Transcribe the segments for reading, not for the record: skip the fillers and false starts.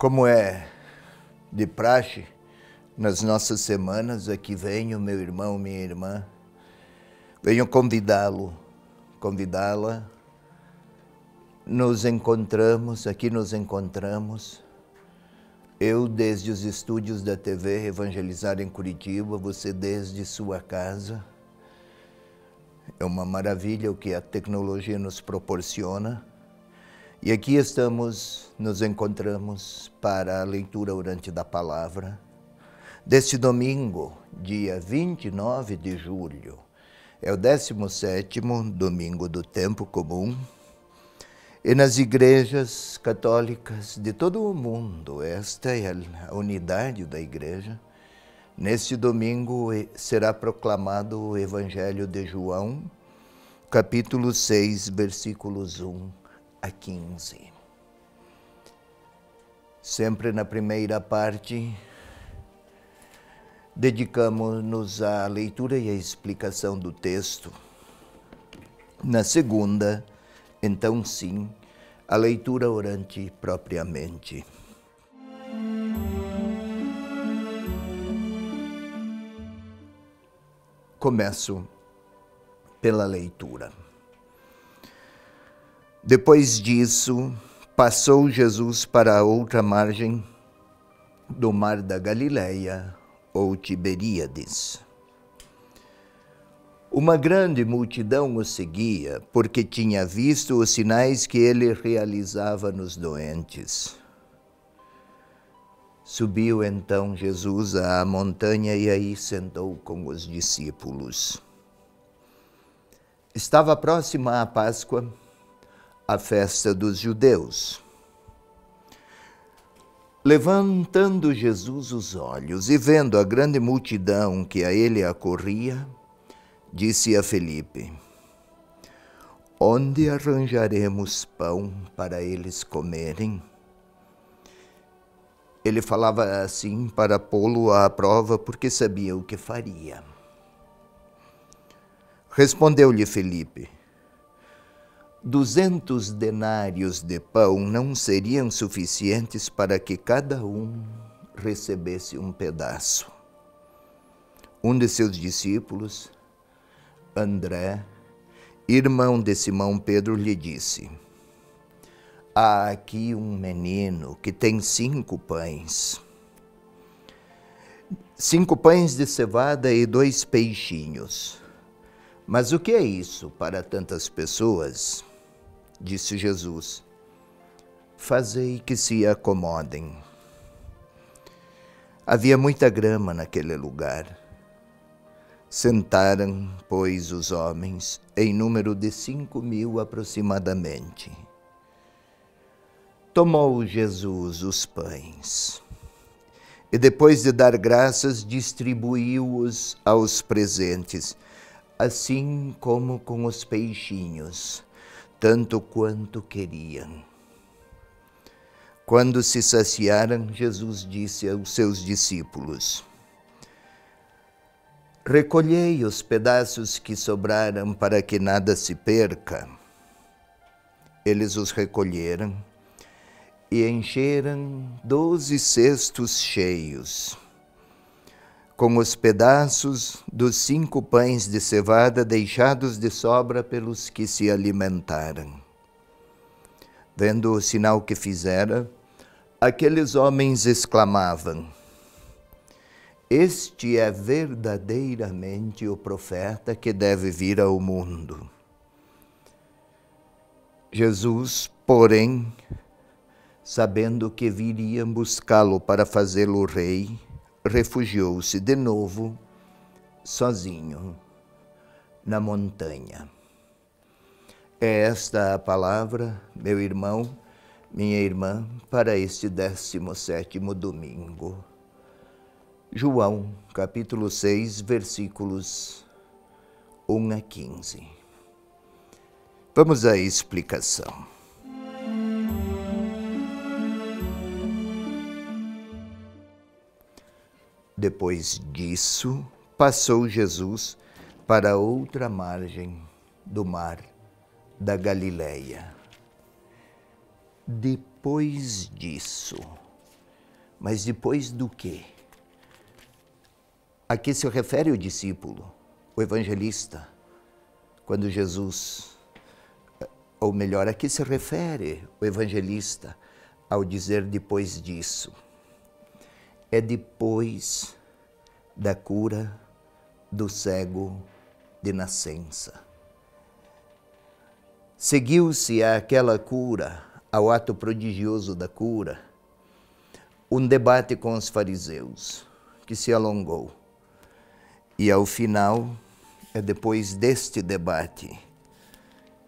Como é de praxe, nas nossas semanas, aqui venho, meu irmão, minha irmã, venho convidá-la. Nos encontramos, eu desde os estúdios da TV Evangelizar em Curitiba, você desde sua casa. É uma maravilha o que a tecnologia nos proporciona. E aqui nos encontramos para a leitura orante da palavra deste domingo, dia 29 de julho. É o 17º domingo do tempo comum. E nas igrejas católicas de todo o mundo, esta é a unidade da igreja. Neste domingo será proclamado o Evangelho de João, capítulo 6, versículos 1 a 15. Sempre na primeira parte, dedicamos-nos à leitura e à explicação do texto. Na segunda, então sim, a leitura orante propriamente. Começo pela leitura. Depois disso, passou Jesus para a outra margem do mar da Galileia, ou Tiberíades. Uma grande multidão o seguia, porque tinha visto os sinais que ele realizava nos doentes. Subiu então Jesus à montanha e aí sentou com os discípulos. Estava próxima a Páscoa, a festa dos judeus. Levantando Jesus os olhos e vendo a grande multidão que a ele acorria, disse a Felipe: onde arranjaremos pão para eles comerem? Ele falava assim para pô-lo à prova, porque sabia o que faria. Respondeu-lhe Felipe: 200 denários de pão não seriam suficientes para que cada um recebesse um pedaço. Um de seus discípulos, André, irmão de Simão Pedro, lhe disse: há aqui um menino que tem 5 pães. 5 pães de cevada e 2 peixinhos. Mas o que é isso para tantas pessoas? Disse Jesus: fazei que se acomodem. Havia muita grama naquele lugar. Sentaram, pois, os homens, em número de 5.000 aproximadamente. Tomou Jesus os pães e, depois de dar graças, distribuiu-os aos presentes, assim como com os peixinhos, tanto quanto queriam. Quando se saciaram, Jesus disse aos seus discípulos: recolhei os pedaços que sobraram para que nada se perca. Eles os recolheram e encheram 12 cestos cheios, com os pedaços dos 5 pães de cevada deixados de sobra pelos que se alimentaram. Vendo o sinal que fizera, aqueles homens exclamavam: este é verdadeiramente o profeta que deve vir ao mundo. Jesus, porém, sabendo que viriam buscá-lo para fazê-lo rei, refugiou-se de novo, sozinho, na montanha. É esta a palavra, meu irmão, minha irmã, para este 17º domingo. João, capítulo 6, versículos 1 a 15. Vamos à explicação. Depois disso, passou Jesus para outra margem do mar da Galileia. Depois disso, Mas depois do quê? A que se refere o discípulo, o evangelista, quando Jesus, ou melhor, a que se refere o evangelista ao dizer depois disso? É depois da cura do cego de nascença. Seguiu-se àquela cura, ao ato prodigioso da cura, um debate com os fariseus, que se alongou. E ao final, é depois deste debate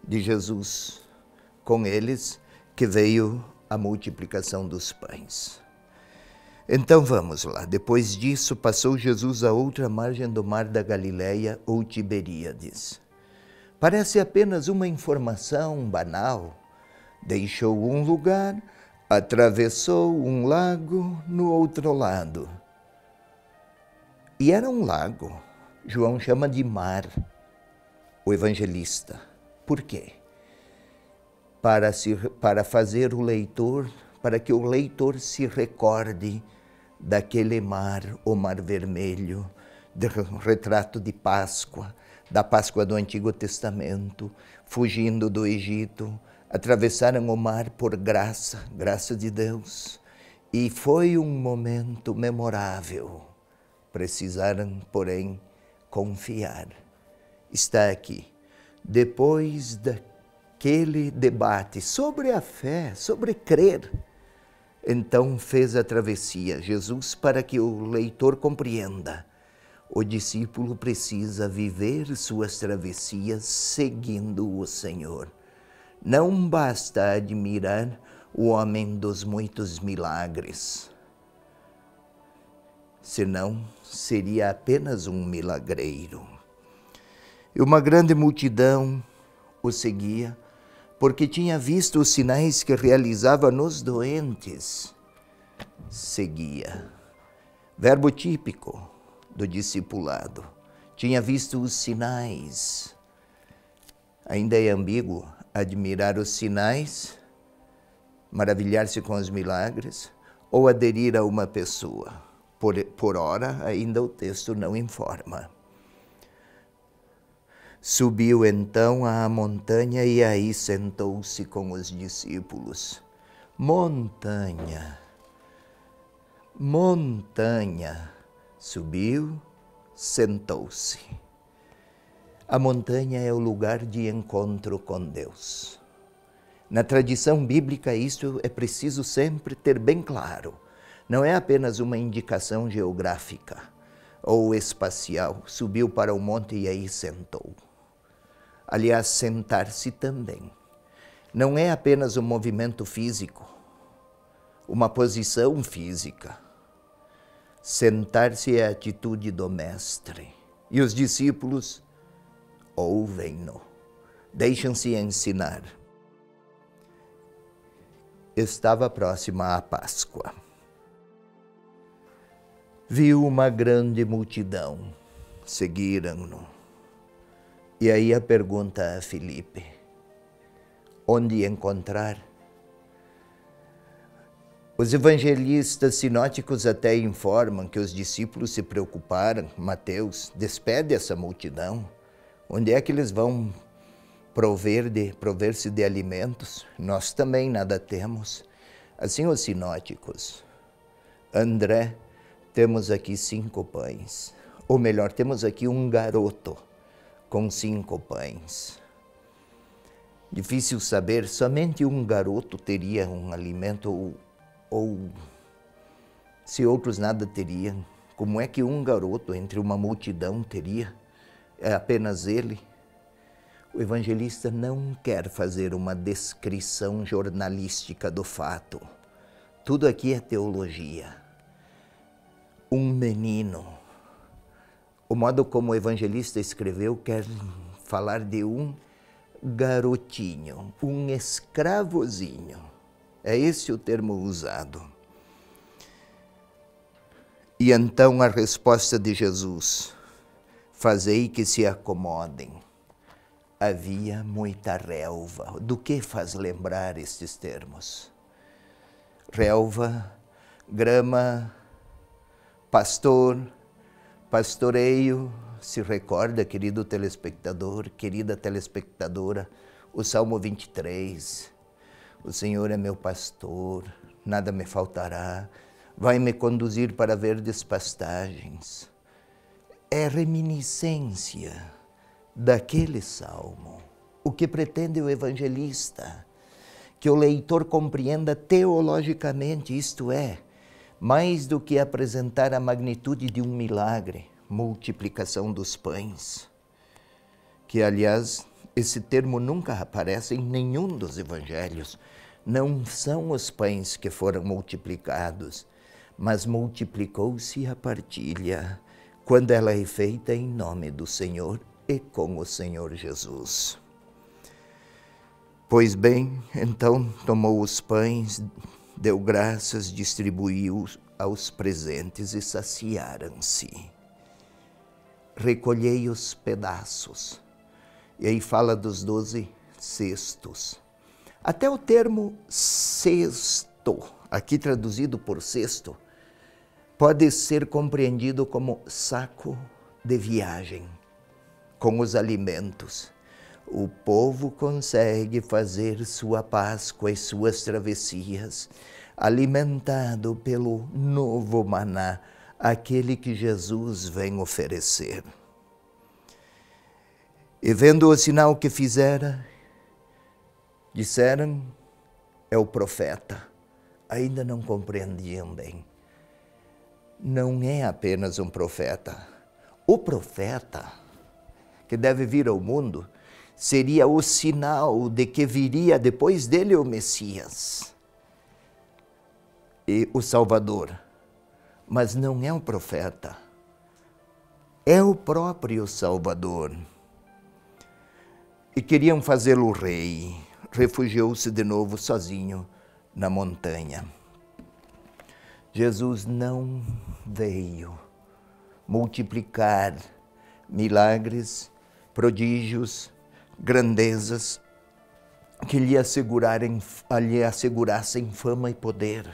de Jesus com eles, que veio a multiplicação dos pães. Então vamos lá. Depois disso, passou Jesus à outra margem do mar da Galileia, ou Tiberíades. Parece apenas uma informação banal. Deixou um lugar, atravessou um lago no outro lado. E era um lago. João chama de mar, o evangelista. Por quê? Para fazer o leitor, para que o leitor se recorde daquele mar, o Mar Vermelho, do retrato de Páscoa, da Páscoa do Antigo Testamento, fugindo do Egito, atravessaram o mar por graça de Deus. E foi um momento memorável. Precisaram, porém, confiar. Está aqui. Depois daquele debate sobre a fé, sobre crer, então fez a travessia. Jesus, para que o leitor compreenda, o discípulo precisa viver suas travessias seguindo o Senhor. Não basta admirar o homem dos muitos milagres, senão seria apenas um milagreiro. E uma grande multidão o seguia, porque tinha visto os sinais que realizava nos doentes. Seguia. Verbo típico do discipulado. Tinha visto os sinais. Ainda é ambíguo admirar os sinais, maravilhar-se com os milagres, ou aderir a uma pessoa. Por ora, ainda o texto não informa. Subiu então à montanha e aí sentou-se com os discípulos. Montanha, montanha. Subiu, sentou-se. A montanha é o lugar de encontro com Deus. Na tradição bíblica, isso é preciso sempre ter bem claro. Não é apenas uma indicação geográfica ou espacial. Subiu para o monte e aí sentou. Aliás, sentar-se também. Não é apenas um movimento físico, uma posição física. Sentar-se é a atitude do mestre. E os discípulos ouvem-no, deixam-se ensinar. Estava próxima a Páscoa. Viu uma grande multidão, seguiram-no. E aí a pergunta a Filipe: onde encontrar? Os evangelistas sinóticos até informam que os discípulos se preocuparam. Mateus despede essa multidão. Onde é que eles vão prover-se de alimentos? Nós também nada temos. Assim os sinóticos. André, temos aqui 5 pães. Ou melhor, temos aqui um garoto com 5 pães. Difícil saber, somente um garoto teria um alimento ou se outros nada teriam. Como é que um garoto entre uma multidão teria? É apenas ele? O evangelista não quer fazer uma descrição jornalística do fato. Tudo aqui é teologia. Um menino. O modo como o evangelista escreveu quer falar de um garotinho, um escravozinho. É esse o termo usado. E então a resposta de Jesus: fazei que se acomodem. Havia muita relva. Do que faz lembrar estes termos? Relva, grama, pastor, pastoreio. Se recorda, querido telespectador, querida telespectadora, o Salmo 23. O Senhor é meu pastor, nada me faltará, vai me conduzir para verdes pastagens. É reminiscência daquele salmo. O que pretende o evangelista? Que o leitor compreenda teologicamente, isto é, mais do que apresentar a magnitude de um milagre, multiplicação dos pães, que, aliás, esse termo nunca aparece em nenhum dos evangelhos. Não são os pães que foram multiplicados, mas multiplicou-se a partilha, quando ela é feita em nome do Senhor e com o Senhor Jesus. Pois bem, então tomou os pães, deu graças, distribuiu aos presentes e saciaram-se. Recolhei os pedaços. E aí fala dos 12 cestos. Até o termo cesto, aqui traduzido por cesto, pode ser compreendido como saco de viagem, com os alimentos. O povo consegue fazer sua Páscoa e suas travessias, alimentado pelo novo maná, aquele que Jesus vem oferecer. E vendo o sinal que fizera, disseram, é o profeta. Ainda não compreendiam bem. Não é apenas um profeta. O profeta, que deve vir ao mundo, seria o sinal de que viria depois dele o Messias e o Salvador. Mas não é um profeta. É o próprio Salvador. E queriam fazê-lo rei. Refugiou-se de novo sozinho na montanha. Jesus não veio multiplicar milagres, prodígios, grandezas que lhe assegurassem fama e poder.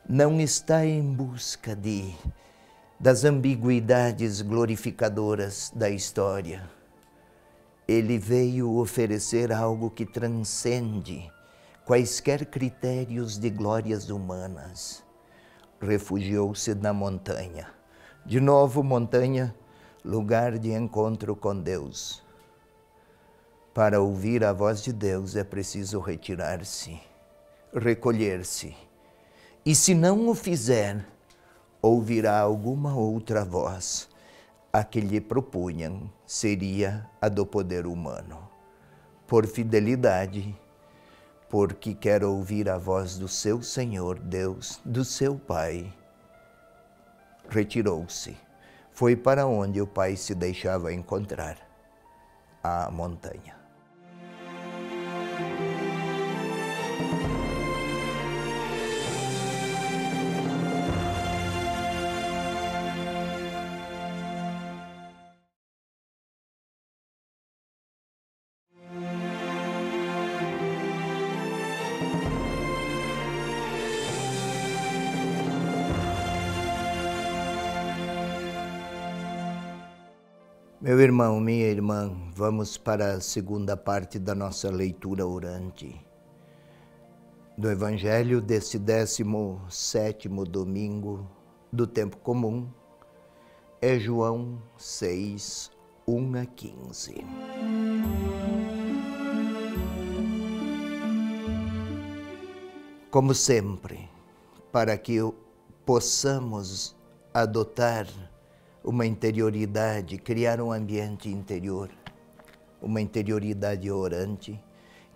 Não está em busca das ambiguidades glorificadoras da história. Ele veio oferecer algo que transcende quaisquer critérios de glórias humanas. Refugiou-se na montanha. De novo, montanha, lugar de encontro com Deus. Para ouvir a voz de Deus é preciso retirar-se, recolher-se. E se não o fizer, ouvirá alguma outra voz. A que lhe propunham seria a do poder humano. Por fidelidade, porque quer ouvir a voz do seu Senhor Deus, do seu Pai, retirou-se. Foi para onde o Pai se deixava encontrar, a montanha. Meu irmão, minha irmã, vamos para a segunda parte da nossa leitura orante do Evangelho desse 17º domingo do tempo comum. É João 6, 1 a 15. Como sempre, para que possamos adotar uma interioridade, criar um ambiente interior, uma interioridade orante,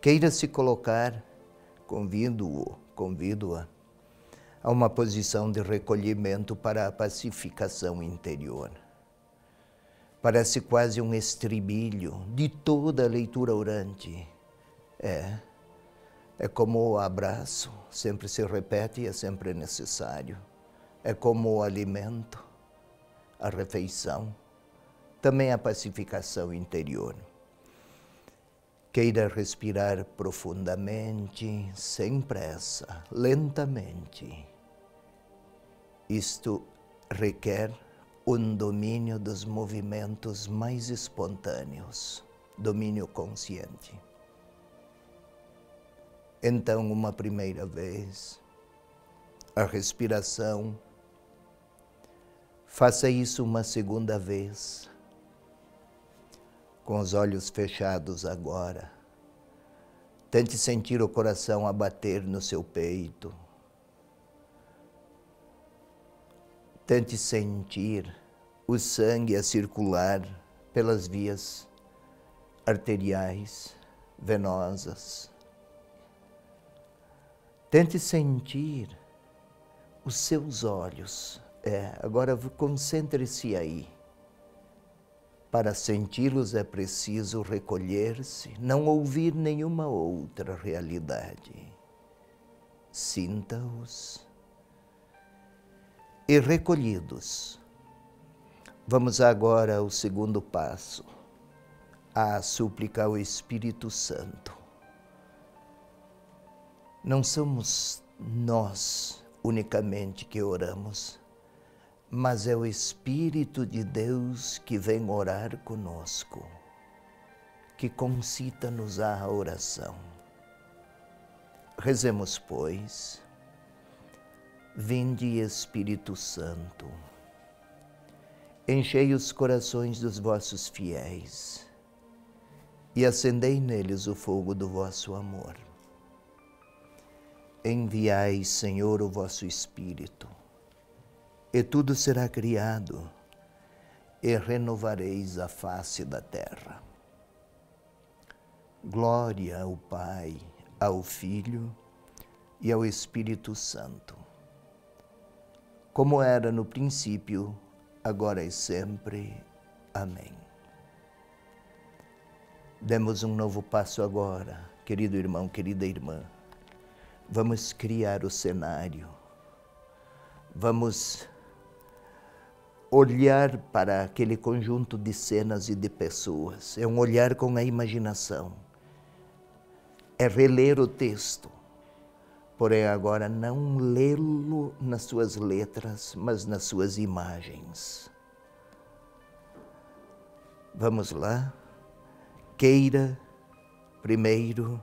queira se colocar, convido-a a uma posição de recolhimento para a pacificação interior. Parece quase um estribilho de toda a leitura orante. É como o abraço, sempre se repete e é sempre necessário. É como o alimento, a refeição, também a pacificação interior. Queira respirar profundamente, sem pressa, lentamente. Isto requer um domínio dos movimentos mais espontâneos, domínio consciente. Então, uma primeira vez, a respiração, faça isso uma segunda vez, com os olhos fechados agora. Tente sentir o coração a bater no seu peito. Tente sentir o sangue a circular pelas vias arteriais, venosas. Tente sentir os seus olhos. Agora concentre-se aí. Para senti-los é preciso recolher-se, não ouvir nenhuma outra realidade. Sinta-os. E recolhidos, vamos agora ao segundo passo, a súplica ao Espírito Santo. Não somos nós unicamente que oramos, mas é o Espírito de Deus que vem orar conosco, que concita-nos à oração. Rezemos, pois. Vinde, Espírito Santo, enchei os corações dos vossos fiéis e acendei neles o fogo do vosso amor. Enviai, Senhor, o vosso Espírito, e tudo será criado, e renovareis a face da terra. Glória ao Pai, ao Filho e ao Espírito Santo, como era no princípio, agora e sempre. Amém. Demos um novo passo agora, querido irmão, querida irmã. Vamos criar o cenário. Vamos olhar para aquele conjunto de cenas e de pessoas. É um olhar com a imaginação. É reler o texto. Porém, agora não lê-lo nas suas letras, mas nas suas imagens. Vamos lá? Queira, primeiro,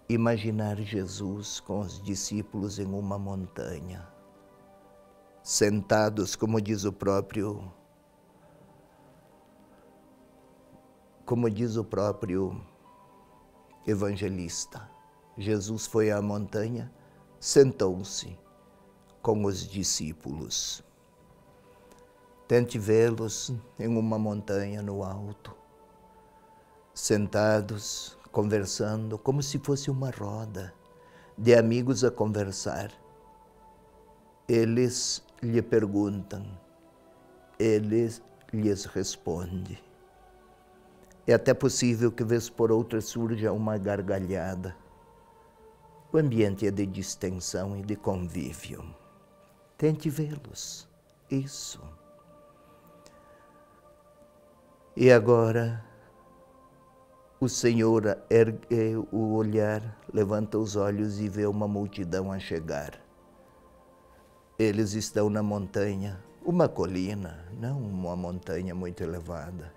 imaginar Jesus com os discípulos em uma montanha, sentados, como diz o próprio evangelista. Jesus foi à montanha, sentou-se com os discípulos. Tente vê-los em uma montanha no alto, sentados, conversando, como se fosse uma roda de amigos a conversar. Eles lhe perguntam, ele lhes responde. É até possível que, vez por outra, surja uma gargalhada. O ambiente é de distensão e de convívio. Tente vê-los. Isso. E agora, o Senhor ergue o olhar, levanta os olhos e vê uma multidão a chegar. Eles estão na montanha, uma colina, não uma montanha muito elevada.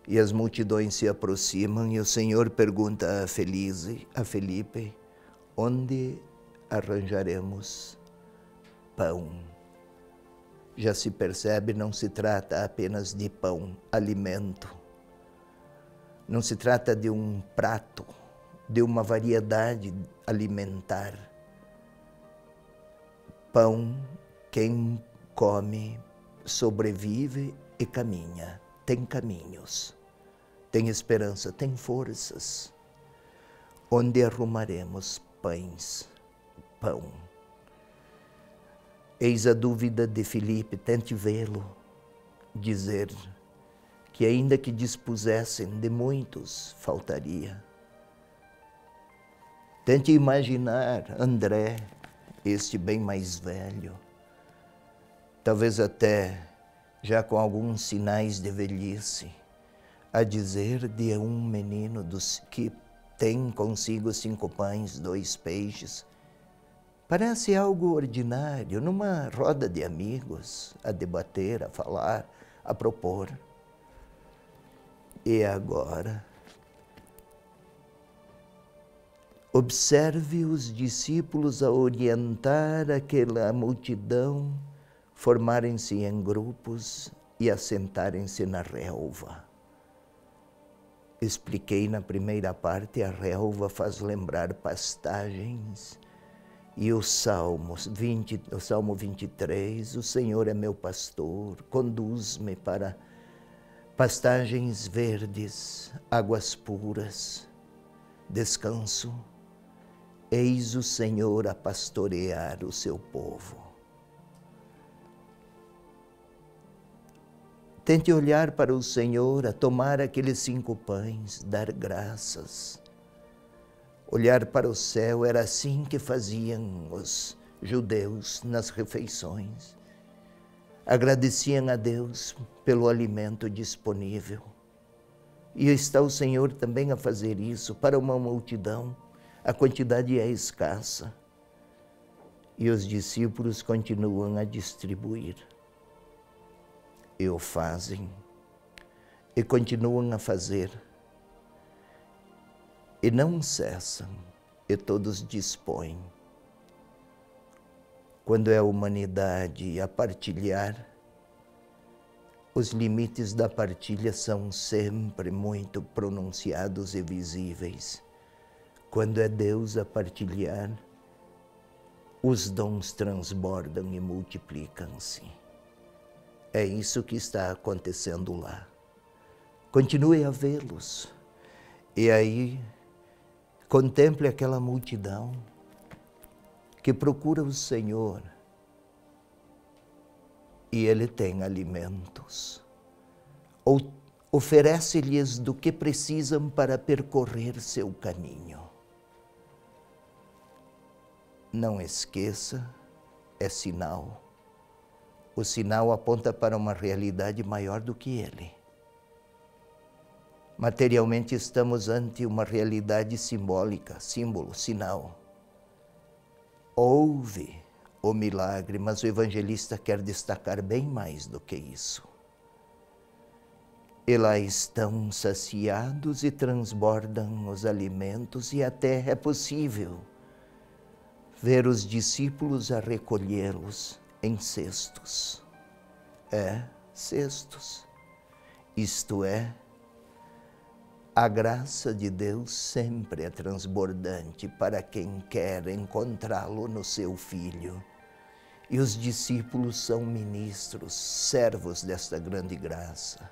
E as multidões se aproximam e o Senhor pergunta a Felipe, onde arranjaremos pão? Já se percebe, não se trata apenas de pão, alimento. Não se trata de um prato, de uma variedade alimentar. Pão, quem come, sobrevive e caminha, tem caminhos, tem esperança, tem forças. Onde arrumaremos pão? Eis a dúvida de Filipe, tente vê-lo, dizer que ainda que dispusessem de muitos, faltaria. Tente imaginar André, este bem mais velho, talvez até já com alguns sinais de velhice, a dizer de um menino que tem consigo 5 pães, 2 peixes, Parece algo ordinário, numa roda de amigos, a debater, a falar, a propor. E agora, observe os discípulos a orientar aquela multidão, formarem-se em grupos e assentarem-se na relva. Expliquei na primeira parte, a relva faz lembrar pastagens, e o Salmo 23, o Senhor é meu pastor, conduz-me para pastagens verdes, águas puras, descanso. Eis o Senhor a pastorear o seu povo. Tente olhar para o Senhor, a tomar aqueles 5 pães, dar graças. Olhar para o céu, era assim que faziam os judeus nas refeições. Agradeciam a Deus pelo alimento disponível. E está o Senhor também a fazer isso para uma multidão. A quantidade é escassa. E os discípulos continuam a distribuir. E o fazem. E continuam a fazer. E não cessam. E todos dispõem. Quando é a humanidade a partilhar, os limites da partilha são sempre muito pronunciados e visíveis. Quando é Deus a partilhar, os dons transbordam e multiplicam-se. É isso que está acontecendo lá. Continue a vê-los. E aí, contemple aquela multidão que procura o Senhor. E Ele tem alimentos. Ou oferece-lhes do que precisam para percorrer seu caminho. Não esqueça, é sinal. O sinal aponta para uma realidade maior do que ele. Materialmente estamos ante uma realidade simbólica, símbolo, sinal. Houve o milagre, mas o evangelista quer destacar bem mais do que isso. E lá estão saciados e transbordam os alimentos, e até é possível ver os discípulos a recolhê-los em cestos. Cestos. Isto é, a graça de Deus sempre é transbordante para quem quer encontrá-lo no seu Filho. E os discípulos são ministros, servos desta grande graça.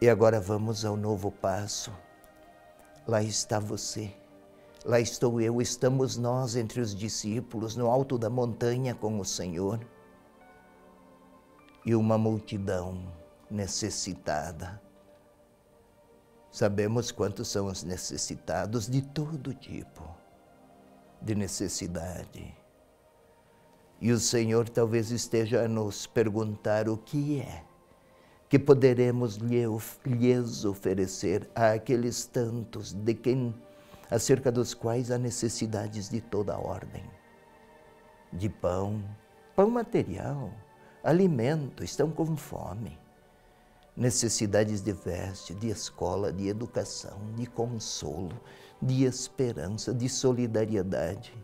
E agora vamos ao novo passo. Lá está você. Lá estou eu, estamos nós entre os discípulos, no alto da montanha com o Senhor. E uma multidão necessitada. Sabemos quantos são os necessitados de todo tipo de necessidade. E o Senhor talvez esteja a nos perguntar o que é que poderemos lhes oferecer àqueles tantos de quem acerca dos quais há necessidades de toda ordem. De pão, pão material, alimento, estão com fome. Necessidades de veste, de escola, de educação, de consolo, de esperança, de solidariedade.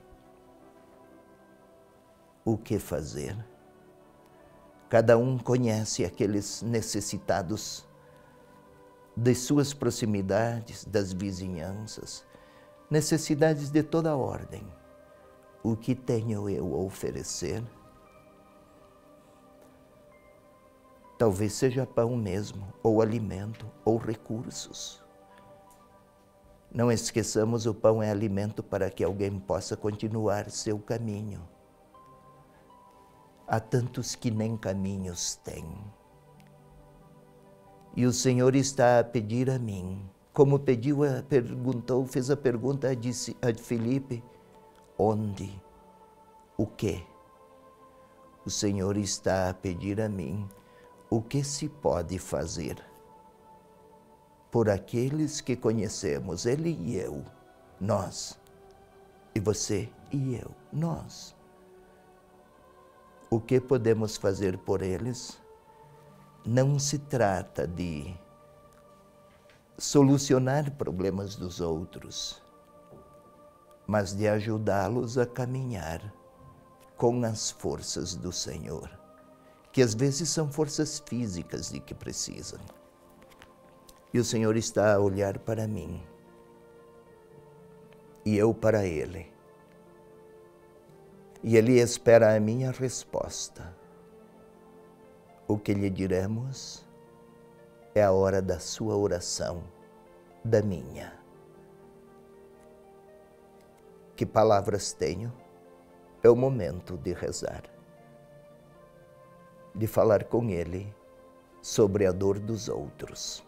O que fazer? Cada um conhece aqueles necessitados de suas proximidades, das vizinhanças, necessidades de toda ordem. O que tenho eu a oferecer? Talvez seja pão mesmo, ou alimento, ou recursos. Não esqueçamos, o pão é alimento para que alguém possa continuar seu caminho. Há tantos que nem caminhos têm. E o Senhor está a pedir a mim, como fez a pergunta a Filipe, onde? O quê? O Senhor está a pedir a mim, o que se pode fazer por aqueles que conhecemos, Ele e eu, nós, e você e eu, nós. O que podemos fazer por eles? Não se trata de solucionar problemas dos outros, mas de ajudá-los a caminhar com as forças do Senhor, que às vezes são forças físicas de que precisam. E o Senhor está a olhar para mim, e eu para Ele. E Ele espera a minha resposta. O que lhe diremos é a hora da sua oração, da minha. Que palavras tenho? É o momento de rezar, de falar com Ele sobre a dor dos outros.